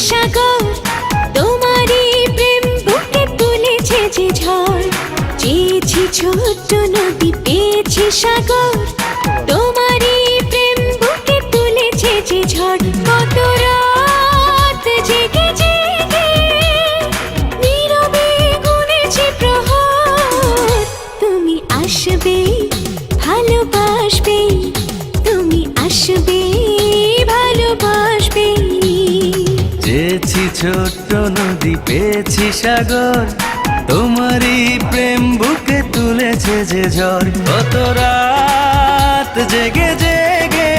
সাগর, তোমারই প্রেম বুকে তুলেছে যে ঝড়। চেয়েছি ছোট্ট নদী, পেয়েছি সাগর, তোমারই প্রেম বুকে তুলেছে যে ঝড়। কত রাত জেগে জেগে নীরবে গুনেছি প্রহর। তুমি আসবে, ভালোবাসবে, তুমি আসবে, ভালোবাসবে। চেয়েছি ছোট্ট নদী, পেয়েছি সাগর, তোমারই প্রেম বুকে তুলেছে যে ঝড়। কত রাত জেগে জেগে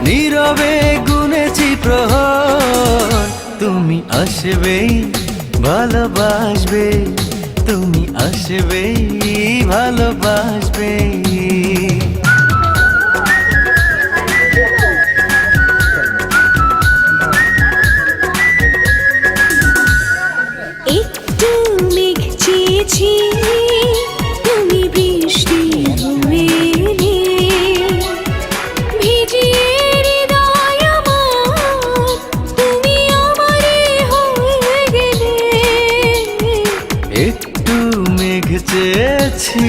নীরবে গুনেছি প্রহর। তুমি আসবে, ভালোবাসবে, তুমি আসবে, ভালোবাসবে। একটু মেঘ চেয়েছি, তুমি বৃষ্টি হয়ে এলে, ভিজিয়ে হৃদয় আমার, তুমি আমারে হয়ে গেলে। একটু মেঘ চেয়েছি,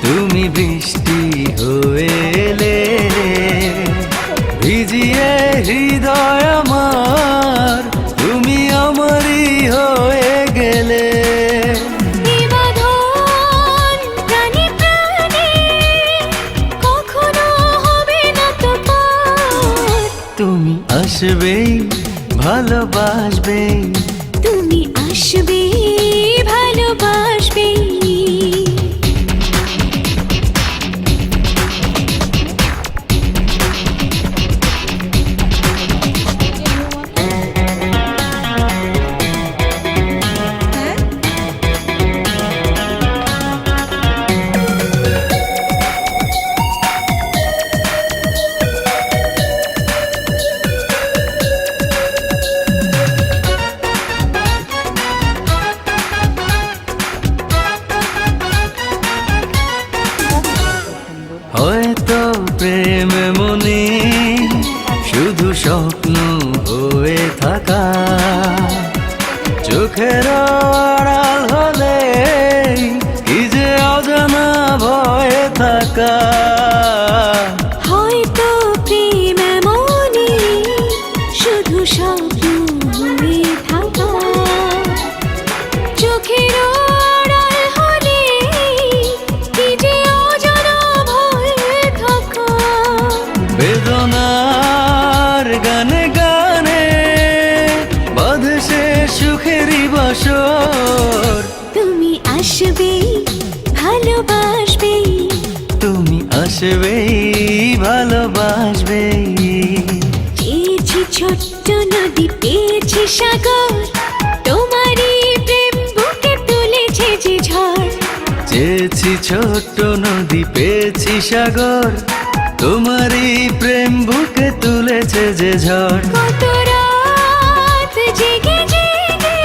তুমি বৃষ্টি হয়ে এলে, ভিজিয়ে হৃদয় আমার, তুমি আমারই হয়ে গেলে। এ বাঁধন প্রাণে প্রাণে কখনো হবে না তো পার। তুমি আসবে, ভালোবাসবে, তুমি আসবে, ভালোবাসবে। হয়তো প্রেম মনে শুধু স্বপ্ন হয়ে থাকা, চোখের আড়াল হলে কি যে অজানা ভয়ে থাকা। হয়তো প্রেম এমনই শুধু স্বপ্ন হয়ে থাকা, চোখের আড়াল হলে কি যে অজানা ভয়ে থাকা। বেদনার গানে গানে বাঁধে সে সুখেরই বাসর। তুমি আসবে, ভালোবাসবে, তুমি আসবে, ভালোবাসবে। চেয়েছি ছোট্ট নদী, পেয়েছি সাগর, তোমারই প্রেম বুকে তুলেছে যে ঝড়। চেয়েছি ছোট্ট নদী, পেয়েছি সাগর, তোমারই প্রেম বুকে তুলেছে যে ঝড়। কত রাত জেগে জেগে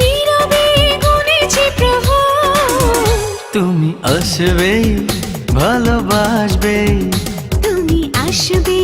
নীরবে গুনেছি প্রহর। তুমি আসবে, ভালোবাসবে, তুমি আসবে,